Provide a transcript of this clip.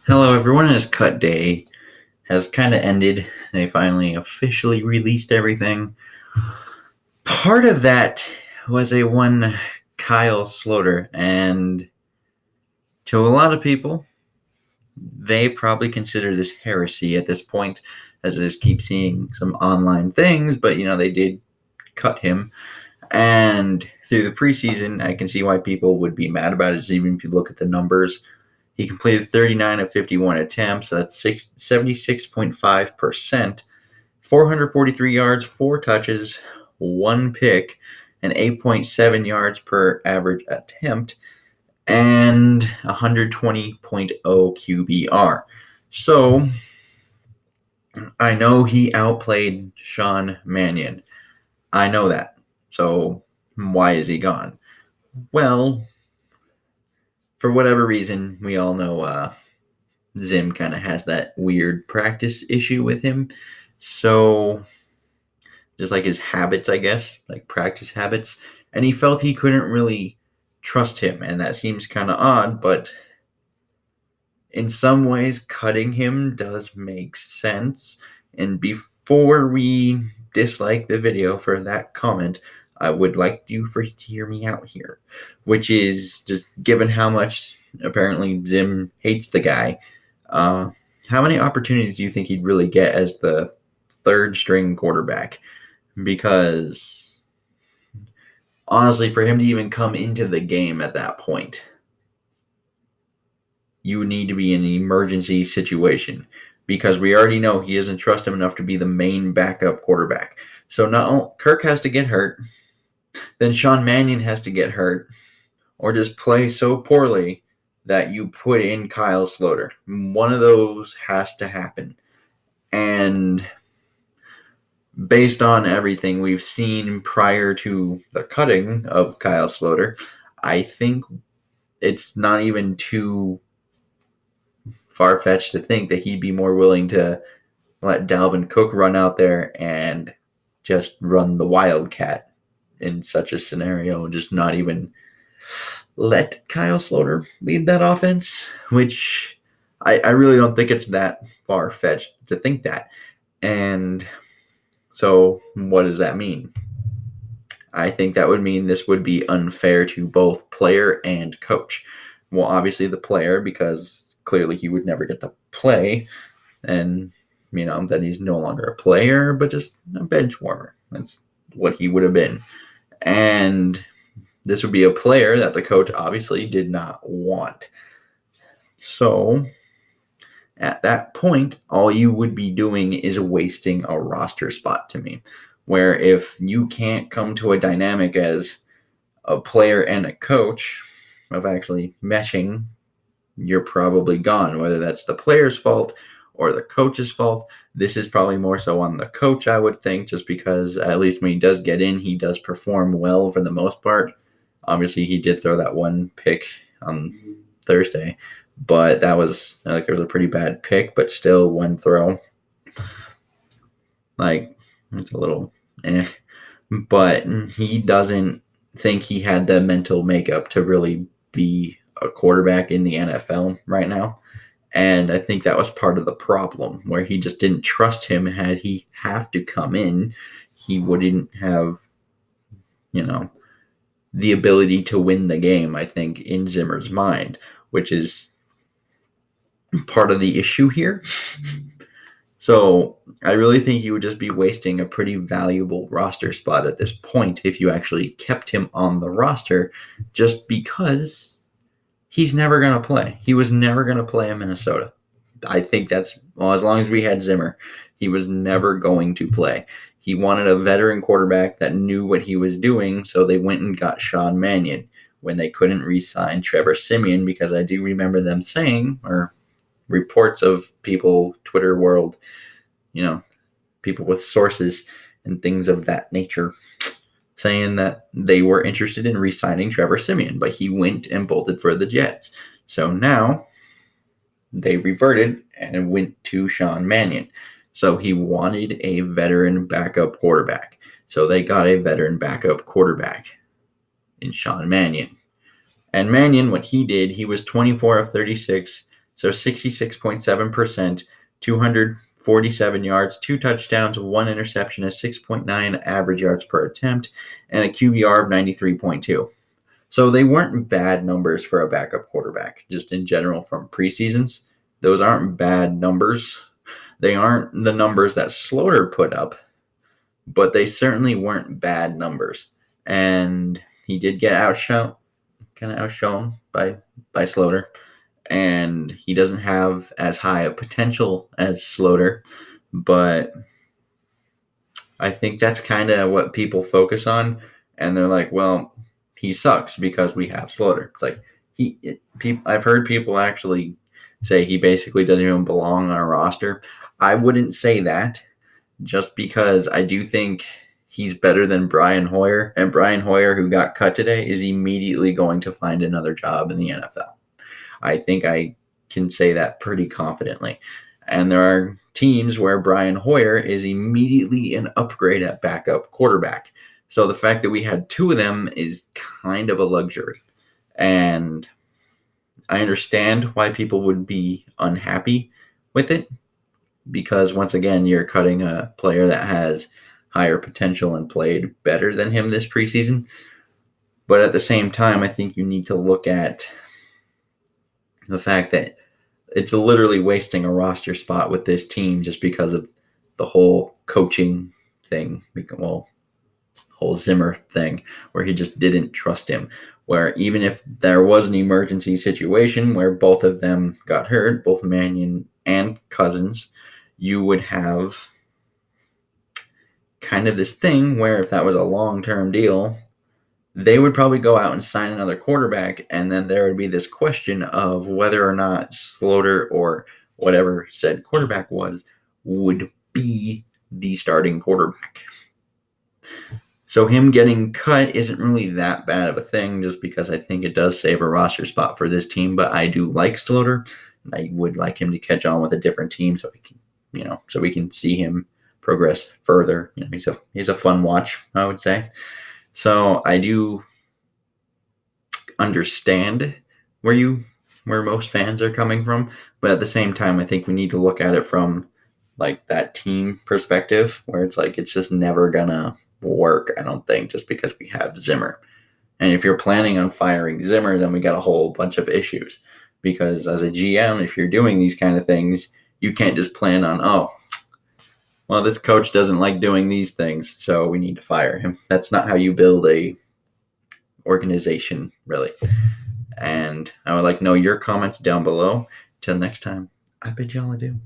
Hello, everyone. As cut day has kind of ended, they finally officially released everything. Part of that was a one Kyle Sloter, and to a lot of people, they probably consider this heresy at this point, as I just keep seeing some online things, but they did cut him. And through the preseason, I can see why people would be mad about it, even if you look at the numbers. He completed 39 of 51 attempts. That's 76.5%. 443 yards, 4 touches, 1 pick, and 8.7 yards per average attempt, and 120.0 QBR. So I know he outplayed Sean Mannion. I know that. So why is he gone? Well, for whatever reason, we all know Zim kind of has that weird practice issue with him. So just like his habits, I guess, like practice habits. And he felt he couldn't really trust him. And that seems kind of odd, but in some ways, cutting him does make sense. And before we dislike the video for that comment, I would like you to hear me out here, which is just given how much apparently Zim hates the guy. Uh, how many opportunities do you think he'd really get as the third string quarterback? Because honestly, for him to even come into the game at that point, you need to be in an emergency situation because we already know he doesn't trust him enough to be the main backup quarterback. So not Kirk has to get hurt, then Sean Mannion has to get hurt, or just play so poorly that you put in Kyle Sloter. One of those has to happen. And based on everything we've seen prior to the cutting of Kyle Sloter, I think it's not even too far-fetched to think that he'd be more willing to let Dalvin Cook run out there and just run the Wildcat in such a scenario, just not even let Kyle Sloter lead that offense, which I really don't think it's that far-fetched to think that. And so what does that mean? I think that would mean this would be unfair to both player and coach. Well, obviously the player, because clearly he would never get to play, and that he's no longer a player, but just a bench warmer. That's what he would have been. And this would be a player that the coach obviously did not want. So at that point, all you would be doing is wasting a roster spot to me. Where if you can't come to a dynamic as a player and a coach of actually meshing, you're probably gone, whether that's the player's fault or the coach's fault. This is probably more so on the coach, I would think, just because at least when he does get in, he does perform well for the most part. Obviously, he did throw that one pick on Thursday, but that was it was a pretty bad pick, but still one throw. Like, it's a little but he doesn't think he had the mental makeup to really be a quarterback in the NFL right now. And I think that was part of the problem where he just didn't trust him. Had he have to come in, he wouldn't have, the ability to win the game, I think, in Zimmer's mind, which is part of the issue here. So I really think you would just be wasting a pretty valuable roster spot at this point if you actually kept him on the roster, just because he's never going to play. He was never going to play in Minnesota. I think as long as we had Zimmer, he was never going to play. He wanted a veteran quarterback that knew what he was doing, so they went and got Sean Mannion when they couldn't re-sign Trevor Siemian, because I do remember them saying, or reports of people, Twitter world, people with sources and things of that nature, saying that they were interested in re-signing Trevor Siemian, but he went and bolted for the Jets. So now they reverted and went to Sean Mannion. So he wanted a veteran backup quarterback. So they got a veteran backup quarterback in Sean Mannion. And Mannion, what he did, he was 24 of 36, So 66.7%, 247 yards, 2 touchdowns, 1 interception, a 6.9 average yards per attempt, and a QBR of 93.2. So they weren't bad numbers for a backup quarterback, just in general from preseasons. Those aren't bad numbers. They aren't the numbers that Slaughter put up, but they certainly weren't bad numbers. And he did get outshone by Slaughter, and he doesn't have as high a potential as Slaughter, but I think that's kind of what people focus on, and they're like, well, he sucks because we have Slaughter. It's like I've heard people actually say he basically doesn't even belong on a roster. I wouldn't say that, just because I do think he's better than Brian Hoyer, and Brian Hoyer, who got cut today, is immediately going to find another job in the NFL. I think I can say that pretty confidently. And there are teams where Brian Hoyer is immediately an upgrade at backup quarterback. So the fact that we had two of them is kind of a luxury. And I understand why people would be unhappy with it, because once again, you're cutting a player that has higher potential and played better than him this preseason. But at the same time, I think you need to look at the fact that it's literally wasting a roster spot with this team just because of the whole coaching thing. Well, whole Zimmer thing where he just didn't trust him. Where even if there was an emergency situation where both of them got hurt, both Mannion and Cousins, you would have kind of this thing where if that was a long-term deal, they would probably go out and sign another quarterback, and then there would be this question of whether or not Slaughter or whatever said quarterback was would be the starting quarterback. So him getting cut isn't really that bad of a thing, just because I think it does save a roster spot for this team. But I do like Slaughter, and I would like him to catch on with a different team so we can see him progress further. He's a fun watch, I would say. So I do understand where most fans are coming from, but at the same time, I think we need to look at it from like that team perspective, where it's like it's just never gonna work, I don't think, just because we have Zimmer. And if you're planning on firing Zimmer, then we got a whole bunch of issues, because as a GM, if you're doing these kind of things, you can't just plan on, oh, well, this coach doesn't like doing these things, so we need to fire him. That's not how you build a organization, really. And I would like to know your comments down below. Till next time, I bid y'all adieu.